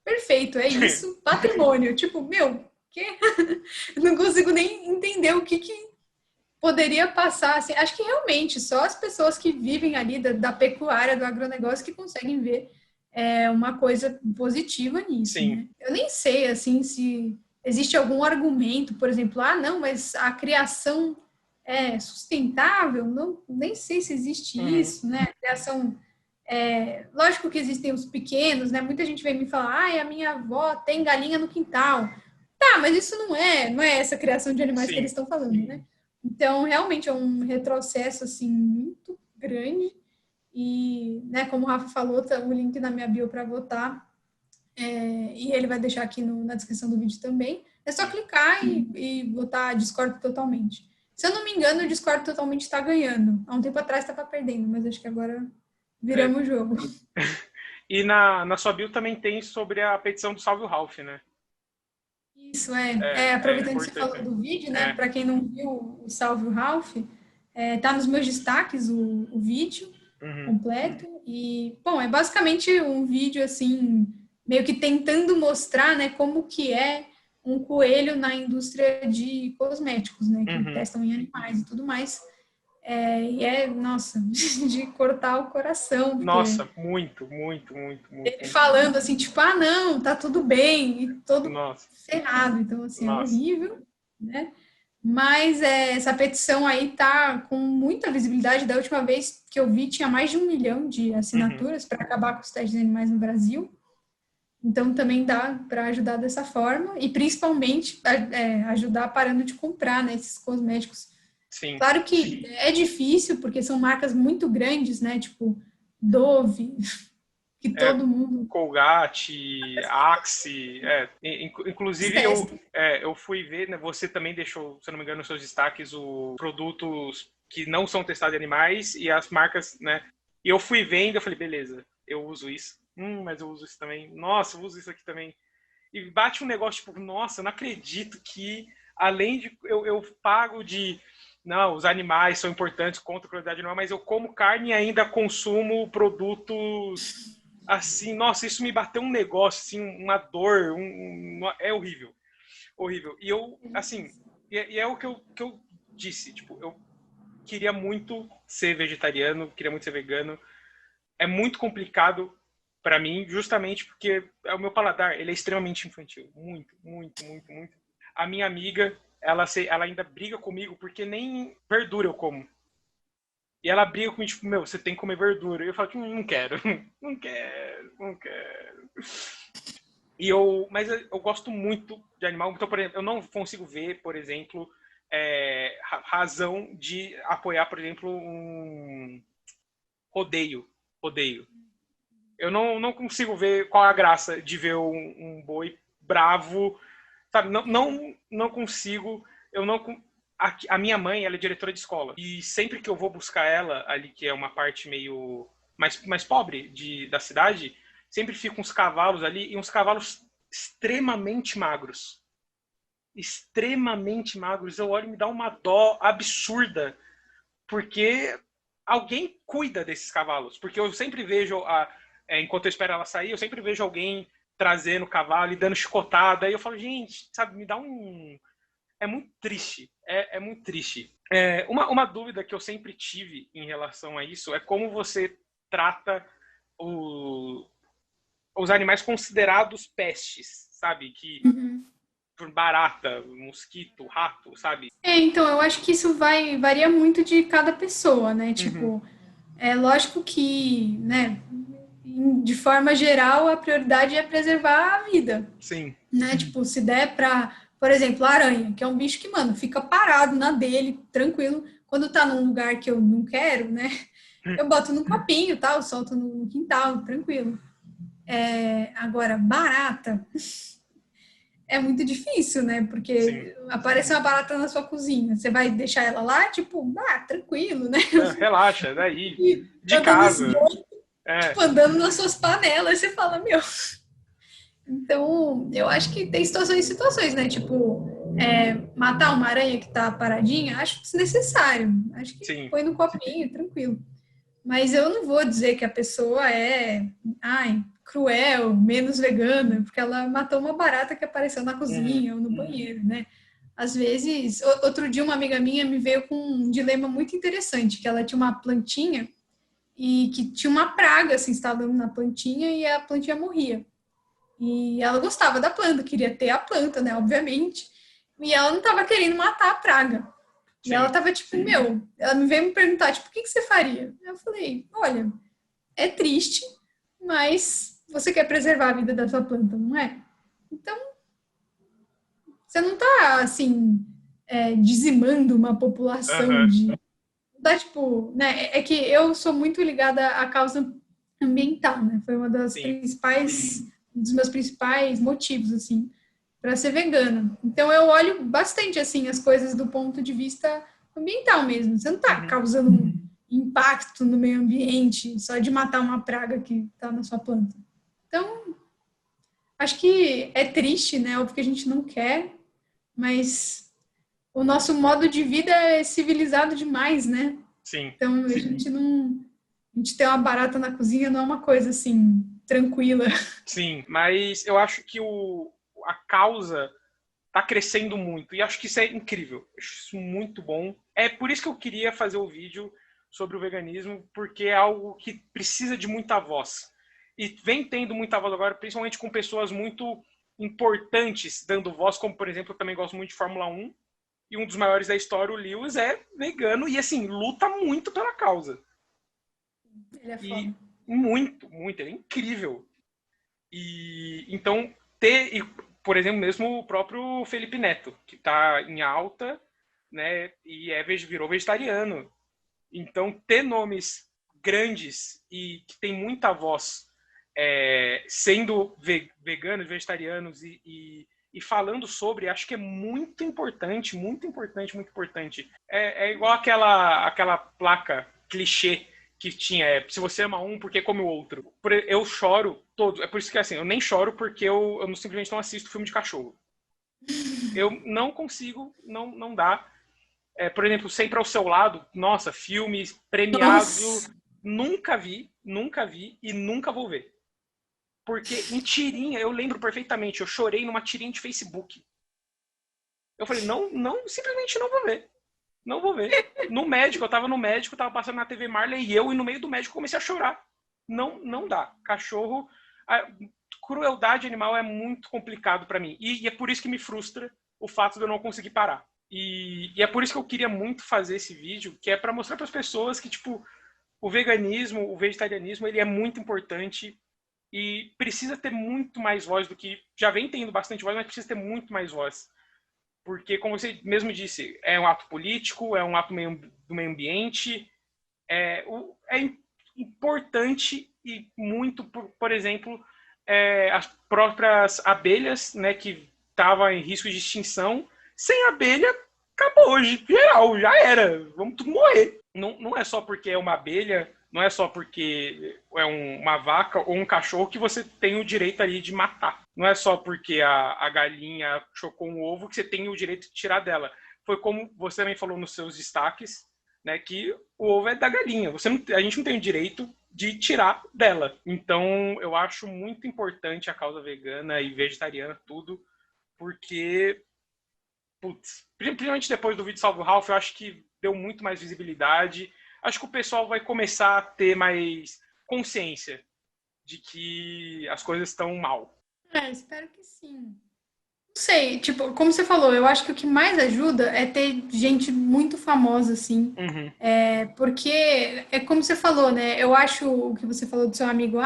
perfeito, é isso, patrimônio. Tipo, meu, que? Eu não consigo nem entender o que poderia passar. Assim, acho que realmente só as pessoas que vivem ali da pecuária, do agronegócio, que conseguem ver uma coisa positiva nisso, Sim. né? Eu nem sei, assim, se existe algum argumento, por exemplo, ah, não, mas a criação é sustentável, não, nem sei se existe Uhum. isso, né? A criação lógico que existem os pequenos, né? Muita gente vem me falar, ah, a minha avó tem galinha no quintal. Tá, mas isso não é essa criação de animais que eles Sim. estão falando, né? Então, realmente é um retrocesso assim muito grande. E, né, como o Rafa falou, tá o link na minha bio para votar. E ele vai deixar aqui na descrição do vídeo também. É só clicar e votar discordo totalmente. Se eu não me engano, o discordo totalmente está ganhando. Há um tempo atrás estava perdendo, mas acho que agora É. viramos o jogo. E na sua bio também tem sobre a petição do Salve o Ralph, né? Isso, É aproveitando que você importante. falou do vídeo, né? É. Para quem não viu o Salve o Ralph, tá nos meus destaques o vídeo Uhum. completo. E, bom, é basicamente um vídeo assim, meio que tentando mostrar, né, como que é um coelho na indústria de cosméticos, né? Que Uhum. testam em animais e tudo mais. Nossa, de cortar o coração, porque Nossa, muito, muito, muito, muito, ele muito. falando assim, tipo, ah, não, tá tudo bem, e todo Nossa, ferrado. Então, assim, é nossa. horrível, né? Mas essa petição aí tá com muita visibilidade. Da última vez que eu vi, tinha mais de 1 milhão de Uhum. assinaturas para acabar com os testes de animais no Brasil. Então, também dá para ajudar dessa forma. E, principalmente, ajudar parando de comprar, né, esses cosméticos. Sim. Claro que é difícil, porque são marcas muito grandes, né? Tipo, Dove, que É, todo mundo Colgate, Axe, inclusive testa. eu fui ver, né, você também deixou, se eu não me engano, nos seus destaques, os produtos que não são testados em animais e as marcas, né, e eu fui vendo, eu falei, beleza, eu uso isso, mas eu uso isso também, nossa, eu uso isso aqui também, e bate um negócio, tipo, nossa, eu não acredito que, além de, eu pago de, não, os animais são importantes contra a crueldade animal, mas eu como carne e ainda consumo produtos assim, nossa, isso me bateu um negócio, assim, uma dor, é horrível, horrível. E eu, assim, e é o que eu disse, tipo, eu queria muito ser vegetariano, queria muito ser vegano. É muito complicado para mim, justamente porque é o meu paladar, ele é extremamente infantil, muito, muito, muito, muito. A minha amiga, ela ainda briga comigo porque nem verdura eu como. E ela briga comigo, tipo, meu, você tem que comer verdura. E eu falo, não quero, não quero, não quero. Mas eu gosto muito de animal. Então, por exemplo, eu não consigo ver, por exemplo, razão de apoiar, por exemplo, um rodeio. Rodeio. Eu não consigo ver qual é a graça de ver um boi bravo, sabe? Não consigo. Eu não. A minha mãe, ela é diretora de escola. E sempre que eu vou buscar ela, ali que é uma parte meio mais pobre da cidade, sempre ficam uns cavalos ali, e uns cavalos extremamente magros. Extremamente magros. Eu olho e me dá uma dó absurda, porque alguém cuida desses cavalos. Porque eu sempre vejo, enquanto eu espero ela sair, eu sempre vejo alguém trazendo o cavalo e dando chicotada. Aí eu falo, gente, sabe, me dá um. É muito triste. É muito triste. Uma dúvida que eu sempre tive em relação a isso é como você trata os animais considerados pestes, sabe? Que Uhum. por barata, mosquito, rato, sabe? Então, eu acho que isso varia muito de cada pessoa, né? Uhum. Tipo, é lógico que, né, de forma geral, a prioridade é preservar a vida, Sim. né? Tipo, se der pra, por exemplo, a aranha, que é um bicho que, mano, fica parado na dele, tranquilo. Quando tá num lugar que eu não quero, né? Eu boto no copinho, tal, solto no quintal, tranquilo. Agora, barata é muito difícil, né? Sim. Porque aparece uma barata na sua cozinha, você vai deixar ela lá, tipo, tranquilo, né? Relaxa, daí. E De jogando casa. esgoto, É. tipo, andando nas suas panelas, você fala, meu. Então, eu acho que tem situações e situações, né? Tipo, matar uma aranha que tá paradinha, acho desnecessário. Acho que Sim, põe no copinho, tranquilo. Mas eu não vou dizer que a pessoa cruel, menos vegana, porque ela matou uma barata que apareceu na uhum, cozinha ou no banheiro, né? Às vezes, outro dia uma amiga minha me veio com um dilema muito interessante, que ela tinha uma plantinha e que tinha uma praga se instalando na plantinha e a plantinha morria. E ela gostava da planta, queria ter a planta, né, obviamente. E ela não estava querendo matar a praga. E ela sim, tava tipo, ela me veio me perguntar, tipo, o que você faria? Eu falei, olha, é triste, mas você quer preservar a vida da sua planta, não é? Então, você não tá, assim, dizimando uma população aham, de... Dá, tipo, né? É que eu sou muito ligada à causa ambiental, né? Foi uma das sim, principais, um dos meus principais motivos, assim, para ser vegana. Então, eu olho bastante, assim, as coisas do ponto de vista ambiental mesmo. Você não está uhum, causando um impacto no meio ambiente só de matar uma praga que está na sua planta. Então, acho que é triste, né? Óbvio que a gente não quer, mas o nosso modo de vida é civilizado demais, né? sim, Então, a gente não. A gente ter uma barata na cozinha não é uma coisa assim, tranquila. sim. Mas eu acho que a causa tá crescendo muito. E acho que isso é incrível. Acho isso muito bom. É por isso que eu queria fazer o vídeo sobre o veganismo, porque é algo que precisa de muita voz. E vem tendo muita voz agora, principalmente com pessoas muito importantes dando voz, como por exemplo, eu também gosto muito de Fórmula 1, e um dos maiores da história, o Lewis, é vegano e assim, luta muito pela causa. Ele é foda. E muito, muito, ele é incrível. E então ter, e, por exemplo, mesmo o próprio Felipe Neto, que está em alta, né, e virou vegetariano. Então ter nomes grandes e que tem muita voz sendo veganos, vegetarianos e falando sobre, acho que é muito importante, muito importante, muito importante. É igual aquela placa clichê que tinha, se você ama um, por que come o outro? Eu choro todo, é por isso que assim, eu nem choro porque eu não, simplesmente não assisto filme de cachorro. Eu não consigo, não dá. Por exemplo, Sempre ao Seu Lado, nossa, filme premiado, Nossa, nunca vi e nunca vou ver. Porque em tirinha, eu lembro perfeitamente, eu chorei numa tirinha de Facebook. Eu falei, não, não, simplesmente não vou ver. Não vou ver. No médico, eu tava no médico, tava passando na TV Marley e no meio do médico comecei a chorar. Não, não dá. Cachorro, a crueldade animal é muito complicado para mim. E é por isso que me frustra o fato de eu não conseguir parar. E é por isso que eu queria muito fazer esse vídeo, que é para mostrar para as pessoas que, tipo, o veganismo, o vegetarianismo, ele é muito importante e precisa ter muito mais voz do que já vem tendo bastante voz, mas precisa ter muito mais voz. Porque, como você mesmo disse, é um ato político, é um ato do meio ambiente, é importante e muito, por exemplo, as próprias abelhas, né, que estavam em risco de extinção. Sem abelha, acabou hoje, geral, já era, vamos tudo morrer. Não, não é só porque é uma abelha, não é só porque é uma vaca ou um cachorro que você tem o direito ali de matar. Não é só porque a galinha chocou um ovo que você tem o direito de tirar dela. Foi como você também falou nos seus destaques, né, que o ovo é da galinha. A gente não tem o direito de tirar dela. Então, eu acho muito importante a causa vegana e vegetariana, tudo, porque, putz, principalmente depois do vídeo Salve o Ralph, eu acho que deu muito mais visibilidade. Acho que o pessoal vai começar a ter mais consciência de que as coisas estão mal. espero que sim. Não sei, tipo, como você falou, eu acho que o que mais ajuda é ter gente muito famosa, assim. Uhum. Porque é como você falou, né? Eu acho o que você falou do seu amigo,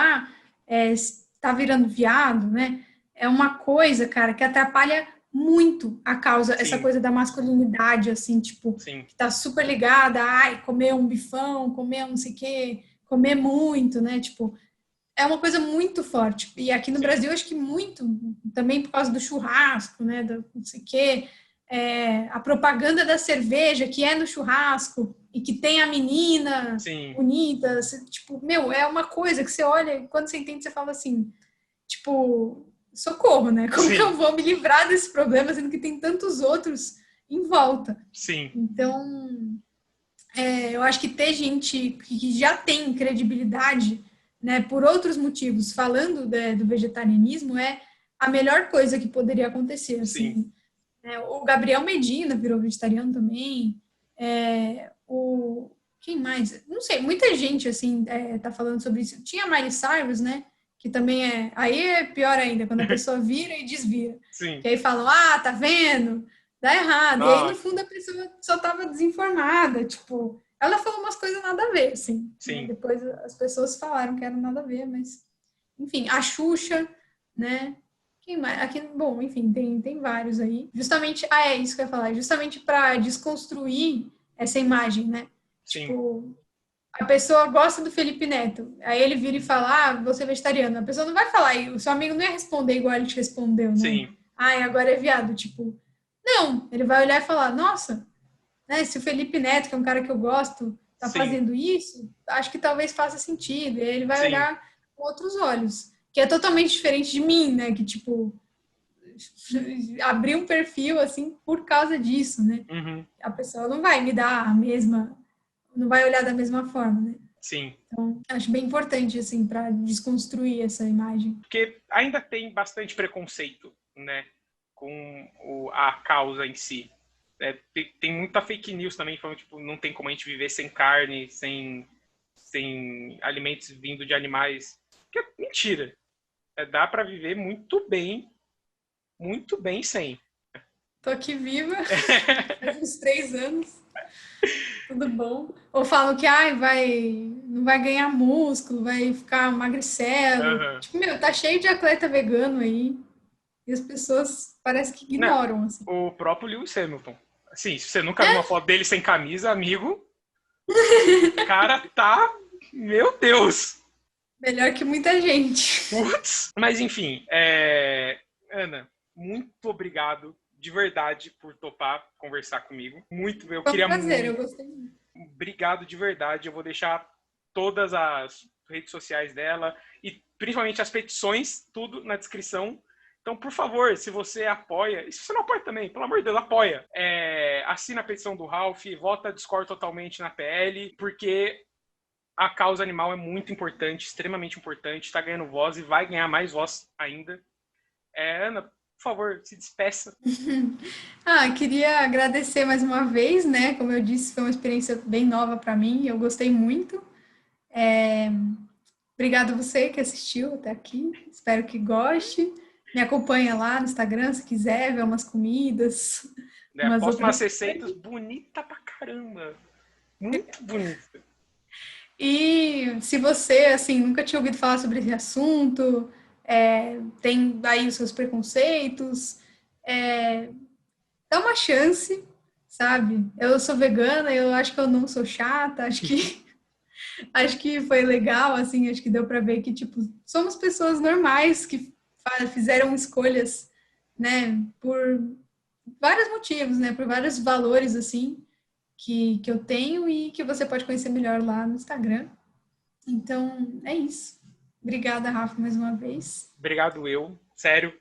tá virando viado, né? É uma coisa, cara, que atrapalha muito a causa, essa Sim, coisa da masculinidade, assim, tipo, sim, que tá super ligada, comer um bifão, comer um não sei o quê, comer muito, né? Tipo, é uma coisa muito forte. E aqui no sim, Brasil, acho que muito, também por causa do churrasco, né? Do não sei o quê. A propaganda da cerveja que é no churrasco e que tem a menina sim, bonita. Tipo, meu, é uma coisa que você olha e quando você entende, você fala assim, tipo, socorro, né? Como que Sim, eu vou me livrar desse problema, sendo que tem tantos outros em volta? sim, Então, eu acho que ter gente que já tem credibilidade, né, por outros motivos, falando do vegetarianismo, é a melhor coisa que poderia acontecer, sim. assim. O Gabriel Medina virou vegetariano também. Quem mais? Não sei, muita gente, assim, tá falando sobre isso. Tinha a Miley Cyrus, né, que também é... Aí é pior ainda, quando a pessoa vira e desvira. Sim. Que aí falam, ah, tá vendo? Dá errado. E aí, no Nossa, fundo, a pessoa só tava desinformada, tipo... Ela falou umas coisas nada a ver, assim, né? sim. Depois as pessoas falaram que era nada a ver, mas... Enfim, a Xuxa, né? Quem mais? Aqui, bom, enfim, tem vários aí. Justamente, é isso que eu ia falar, justamente para desconstruir essa imagem, né? Sim, Tipo, a pessoa gosta do Felipe Neto, aí ele vira e fala, ah, você é vegetariano. A pessoa não vai falar, e o seu amigo não ia responder igual ele te respondeu, né? sim, Ah, e agora é viado, tipo, não, ele vai olhar e falar, nossa, né, se o Felipe Neto, que é um cara que eu gosto, tá sim, fazendo isso, acho que talvez faça sentido. E aí ele vai sim. olhar com outros olhos, que é totalmente diferente de mim, né? Que, tipo, abrir um perfil assim por causa disso, né? Uhum, A pessoa não vai me dar a mesma, não vai olhar da mesma forma, né? sim. Então, acho bem importante, assim, para desconstruir essa imagem. Porque ainda tem bastante preconceito, né, com a causa em si. Tem muita fake news também, falando, tipo, não tem como a gente viver sem carne, sem alimentos vindo de animais. Que é mentira. Dá para viver muito bem sem. Tô aqui viva, faz uns 3 anos, tudo bom. Ou falam que não vai ganhar músculo, vai ficar magricelo. Uhum. Tipo, meu, tá cheio de atleta vegano aí. E as pessoas parece que Não, ignoram, assim. o próprio Lewis Hamilton. Assim, se você nunca viu uma foto dele sem camisa, amigo, o cara tá. Meu Deus! Melhor que muita gente. Putz! Mas enfim, Ana, muito obrigado de verdade por topar conversar comigo. Muito, eu Foi um queria prazer, eu muito. gostei muito. Obrigado de verdade. Eu vou deixar todas as redes sociais dela e principalmente as petições, tudo na descrição. Então, por favor, se você apoia, e se você não apoia também, pelo amor de Deus, apoia. Assina a petição do Ralph, vota Discord totalmente na PL, porque a causa animal é muito importante, extremamente importante, está ganhando voz e vai ganhar mais voz ainda. Ana, por favor, se despeça. Queria agradecer mais uma vez, né? Como eu disse, foi uma experiência bem nova para mim, eu gostei muito. Obrigada a você que assistiu até aqui, espero que goste. Me acompanha lá no Instagram se quiser ver umas comidas, umas Posta umas outras receitas coisas. bonita pra caramba. Muito bonita. E se você, assim, nunca tinha ouvido falar sobre esse assunto, tem aí os seus preconceitos, dá uma chance, sabe? Eu sou vegana, eu acho que eu não sou chata, acho que foi legal, assim, acho que deu para ver que, tipo, somos pessoas normais que fizeram escolhas, né, por vários motivos, né, por vários valores, assim, que eu tenho e que você pode conhecer melhor lá no Instagram. Então, é isso. Obrigada, Rafa, mais uma vez. Obrigado eu. Sério,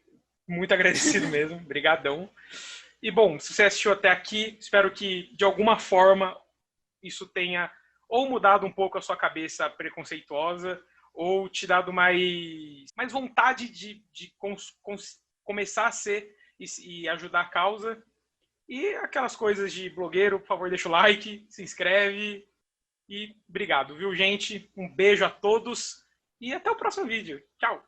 muito agradecido mesmo. Obrigadão. E bom, se você assistiu até aqui, espero que de alguma forma isso tenha ou mudado um pouco a sua cabeça preconceituosa ou te dado mais vontade de começar a ser e ajudar a causa. E aquelas coisas de blogueiro, por favor, deixa o like, se inscreve. E obrigado, viu, gente? Um beijo a todos e até o próximo vídeo. Tchau!